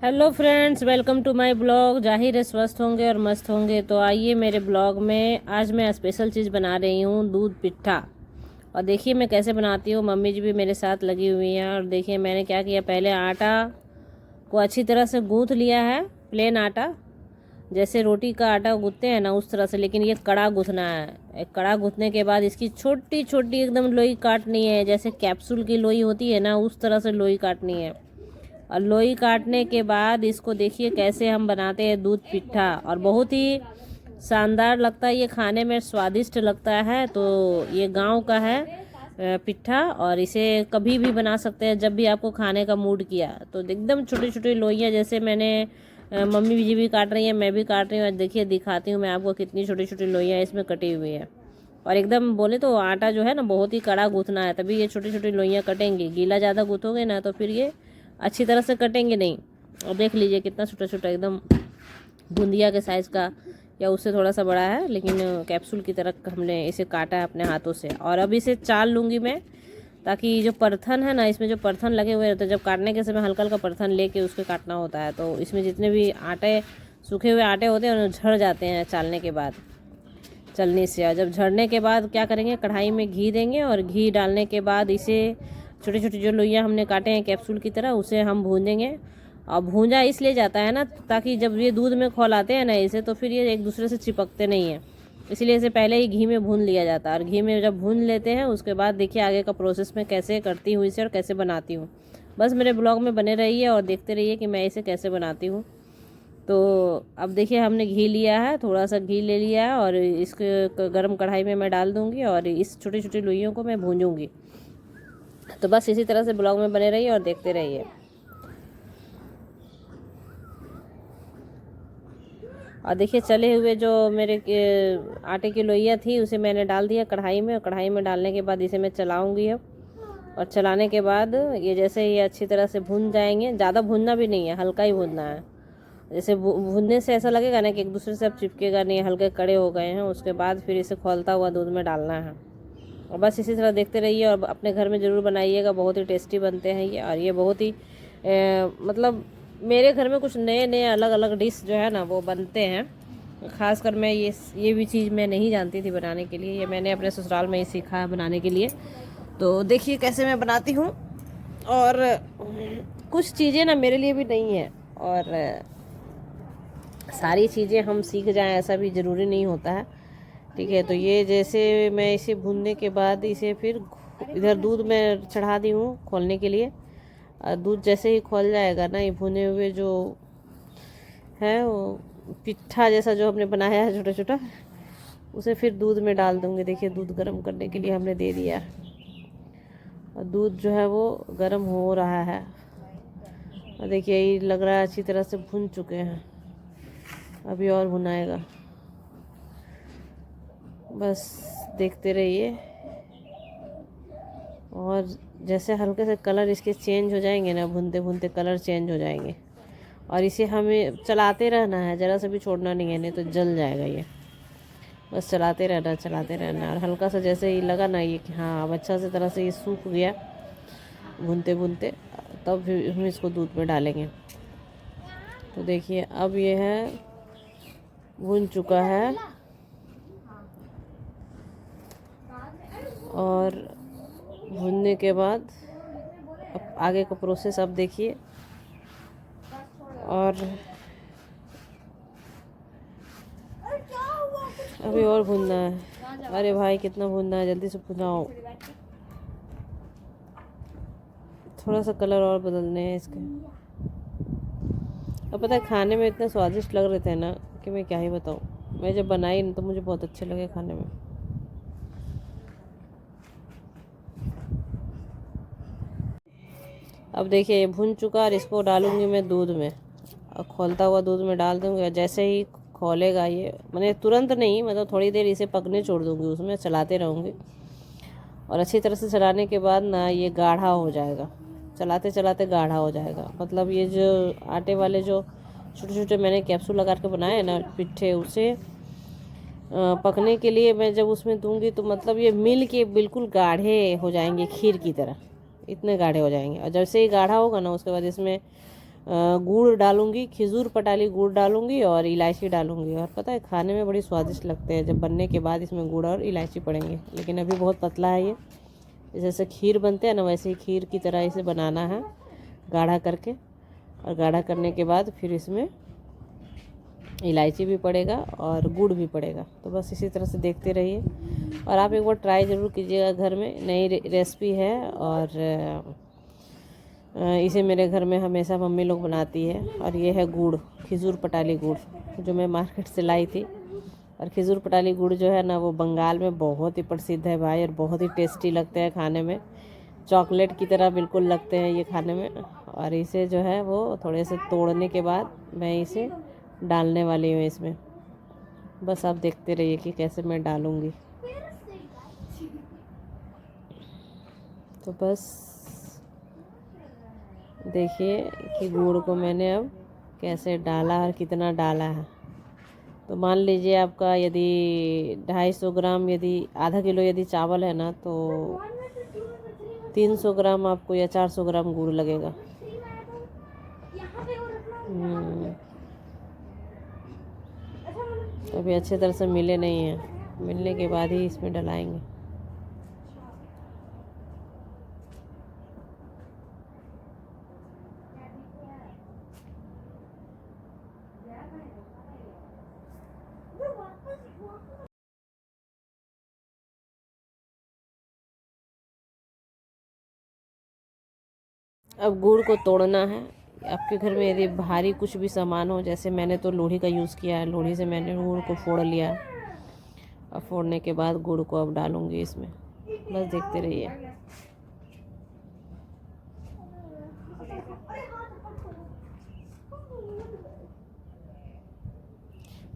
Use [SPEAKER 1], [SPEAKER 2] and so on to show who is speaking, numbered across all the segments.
[SPEAKER 1] Hello friends, welcome to my blog. जाहिर है स्वस्थ होंगे और मस्त होंगे। तो आइए मेरे ब्लॉग में। आज मैं स्पेशल चीज़ बना रही हूँ, दूध पिट्ठा। और देखिए मैं कैसे बनाती हूँ। मम्मी जी भी मेरे साथ लगी हुई हैं। और देखिए मैंने क्या किया, पहले आटा को अच्छी तरह से गूँथ लिया है। प्लेन आटा, जैसे रोटी का आटा गूँथते हैं ना उस तरह से, लेकिन ये कड़ा गूँथना है। एक कड़ा गूँथने के बाद इसकी छोटी छोटी एकदम लोई काटनी है, जैसे कैप्सूल की लोई होती है ना उस तरह से लोई काटनी है। और लोई काटने के बाद इसको देखिए कैसे हम बनाते हैं दूध पिट्ठा। और बहुत ही शानदार लगता है, ये खाने में स्वादिष्ट लगता है। तो ये गांव का है पिट्ठा, और इसे कभी भी बना सकते हैं जब भी आपको खाने का मूड किया। तो एकदम छोटी छोटी लोइयाँ, जैसे मैंने मम्मी जी भी काट रही हैं, मैं भी काट रही हूँ। देखिए दिखाती हूँ मैं आपको कितनी छोटी छोटी लोइयाँ इसमें कटी हुई है। और एकदम बोले तो आटा जो है ना बहुत ही कड़ा गूँथना है, तभी ये छोटी छोटी लोइयाँ कटेंगी। गीला ज़्यादा गूँथोगे ना तो फिर ये अच्छी तरह से कटेंगे नहीं। और देख लीजिए कितना छोटा छोटा, एकदम बूंदिया के साइज़ का या उससे थोड़ा सा बड़ा है, लेकिन कैप्सूल की तरह हमने इसे काटा है अपने हाथों से। और अब इसे चाल लूँगी मैं, ताकि जो परथन है ना, इसमें जो परथन लगे हुए रहते हैं, जब काटने के समय हल्का हल्का परथन लेके उसके काटना होता है। तो इसमें जितने भी आटे, सूखे हुए आटे होते हैं उन्हें झड़ जाते हैं चालने के बाद, चलने से। और जब झड़ने के बाद क्या करेंगे, कढ़ाई में घी देंगे, और घी डालने के बाद इसे छोटे छोटे जो लोइयाँ हमने काटे हैं कैप्सूल की तरह, उसे हम भूनेंगे। और भूंजा इसलिए जाता है ना, ताकि जब ये दूध में खौलाते हैं ना इसे, तो फिर ये एक दूसरे से चिपकते नहीं हैं। इसलिए इसे पहले ही घी में भून लिया जाता है। और घी में जब भून लेते हैं उसके बाद देखिए आगे का प्रोसेस मैं कैसे करती हूँ इसे और कैसे बनाती हूँ। बस मेरे ब्लॉग में बने रहिए और देखते रहिए कि मैं इसे कैसे बनाती हूँ। तो अब देखिए हमने घी लिया है, थोड़ा सा घी ले लिया है, और इसके गरम कढ़ाई में मैं डाल दूँगी और इस छोटी छोटी लोइयों को मैं भूंजूँगी। तो बस इसी तरह से ब्लॉग में बने रहिए और देखते रहिए। और देखिए चले हुए जो मेरे आटे की लोइयाँ थी उसे मैंने डाल दिया कढ़ाई में। और कढ़ाई में डालने के बाद इसे मैं चलाऊँगी अब। और चलाने के बाद ये जैसे ये अच्छी तरह से भून जाएंगे, ज़्यादा भूनना भी नहीं है, हल्का ही भूनना है। जैसे भूनने से ऐसा लगेगा ना कि एक दूसरे से अब चिपकेगा नहीं, हल्के कड़े हो गए हैं, उसके बाद फिर इसे खौलता हुआ दूध में डालना है। और बस इसी तरह देखते रहिए और अपने घर में ज़रूर बनाइएगा, बहुत ही टेस्टी बनते हैं ये। और ये बहुत ही मतलब मेरे घर में कुछ नए नए अलग अलग डिश जो है ना वो बनते हैं। खासकर मैं ये भी चीज़ मैं नहीं जानती थी बनाने के लिए, ये मैंने अपने ससुराल में ही सीखा है बनाने के लिए। तो देखिए कैसे मैं बनाती हूँ। और कुछ चीज़ें ना मेरे लिए भी नहीं है, और सारी चीज़ें हम सीख जाएं ऐसा भी ज़रूरी नहीं होता है। ठीक है, तो ये जैसे मैं इसे भूनने के बाद इसे फिर इधर दूध में चढ़ा दी हूँ खोलने के लिए। दूध जैसे ही खोल जाएगा ना, ये भुने हुए जो है वो पिट्ठा जैसा जो हमने बनाया है छोटा छोटा, उसे फिर दूध में डाल दूँगी। देखिए दूध गर्म करने के लिए हमने दे दिया है, और दूध जो है वो गर्म हो रहा है। और देखिए ये लग रहा है अच्छी तरह से भुन चुके हैं, अभी और भुनाएगा। बस देखते रहिए। और जैसे हल्के से कलर इसके चेंज हो जाएंगे ना, भूनते भूनते कलर चेंज हो जाएंगे। और इसे हमें चलाते रहना है, ज़रा से भी छोड़ना नहीं है, नहीं तो जल जाएगा ये। बस चलाते रहना चलाते रहना। और हल्का सा जैसे ही लगा ना ये कि हाँ अब अच्छा से तरह से ये सूख गया भूनते भूनते, तब फिर हम इसको दूध में डालेंगे। तो देखिए अब ये है भून चुका है। और भूनने के बाद अब आगे का प्रोसेस अब देखिए। और अभी और भूनना है। अरे भाई कितना भूनना है, जल्दी से भुनाओ। थोड़ा सा कलर और बदलने हैं इसके। अब पता है खाने में इतने स्वादिष्ट लग रहे थे ना कि मैं क्या ही बताऊँ। मैं जब बनाई ना तो मुझे बहुत अच्छे लगे खाने में। अब देखिए ये भुन चुका, और इसको डालूंगी मैं दूध में। और खौलता हुआ दूध में डाल दूँगी। और जैसे ही खोलेगा ये, मैंने तुरंत नहीं, मतलब थोड़ी देर इसे पकने छोड़ दूँगी, उसमें चलाते रहूँगी। और अच्छी तरह से चलाने के बाद ना ये गाढ़ा हो जाएगा, चलाते चलाते गाढ़ा हो जाएगा। मतलब ये जो आटे वाले जो छोटे छोटे मैंने कैप्सूल लगा के बनाए हैं ना पिट्ठे, उसे पकने के लिए मैं जब उसमें दूंगी तो मतलब ये मिल के बिल्कुल गाढ़े हो जाएंगे, खीर की तरह इतने गाढ़े हो जाएंगे। और जैसे ही गाढ़ा होगा ना उसके बाद इसमें गुड़ डालूंगी, खिजूर पटाली गुड़ डालूंगी और इलायची डालूंगी। और पता है खाने में बड़ी स्वादिष्ट लगते हैं जब बनने के बाद इसमें गुड़ और इलायची पड़ेंगे। लेकिन अभी बहुत पतला है ये, जैसे खीर बनते हैं ना वैसे ही खीर की तरह इसे बनाना है गाढ़ा करके। और गाढ़ा करने के बाद फिर इसमें इलायची भी पड़ेगा और गुड़ भी पड़ेगा। तो बस इसी तरह से देखते रहिए और आप एक बार ट्राई ज़रूर कीजिएगा घर में। नई रेसिपी है और इसे मेरे घर में हमेशा मम्मी लोग बनाती है। और ये है गुड़, खिजूर पटाली गुड़ जो मैं मार्केट से लाई थी। और खिजूर पटाली गुड़ जो है ना वो बंगाल में बहुत ही प्रसिद्ध है भाई, और बहुत ही टेस्टी लगते हैं खाने में। चॉकलेट की तरह बिल्कुल लगते हैं ये खाने में। और इसे जो है वो थोड़े से तोड़ने के बाद मैं इसे डालने वाली हूँ इसमें। बस आप देखते रहिए कि कैसे मैं डालूँगी। तो बस देखिए कि गुड़ को मैंने अब कैसे डाला और कितना डाला है। तो मान लीजिए आपका यदि 250 ग्राम, यदि आधा किलो यदि चावल है ना तो 300 ग्राम आपको या 400 ग्राम गुड़ लगेगा। अभी अच्छे तरह से मिले नहीं हैं, मिलने के बाद ही इसमें डलाएंगे। अब गुड़ को तोड़ना है। आपके घर में यदि भारी कुछ भी सामान हो, जैसे मैंने तो लोढ़ी का यूज़ किया है, लोढ़ी से मैंने गुड़ को फोड़ लिया। और फोड़ने के बाद गुड़ को अब डालूंगी इसमें। बस देखते रहिए।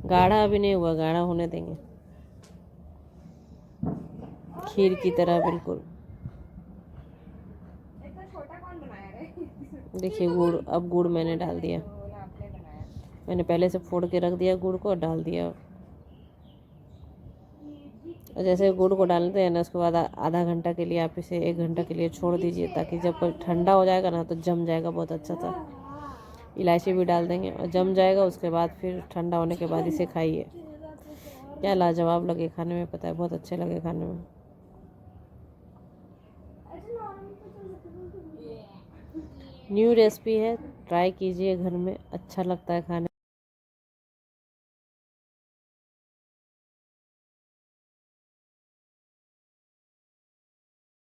[SPEAKER 1] गाढ़ा अभी नहीं हुआ, गाढ़ा होने देंगे, खीर की तरह बिल्कुल। देखिए गुड़, अब गुड़ मैंने डाल दिया। मैंने पहले से फोड़ के रख दिया गुड़ को और डाल दिया। और जैसे गुड़ को डालते हैं ना उसके बाद आधा घंटा के लिए आप इसे 1 घंटा के लिए छोड़ दीजिए, ताकि जब ठंडा हो जाएगा ना तो जम जाएगा बहुत अच्छा सा। इलायची भी डाल देंगे और जम जाएगा। उसके बाद फिर ठंडा होने के बाद इसे खाइए, क्या लाजवाब लगे खाने में, पता है बहुत अच्छे लगे खाने में। न्यू रेसिपी है, ट्राई कीजिए घर में, अच्छा लगता है खाने।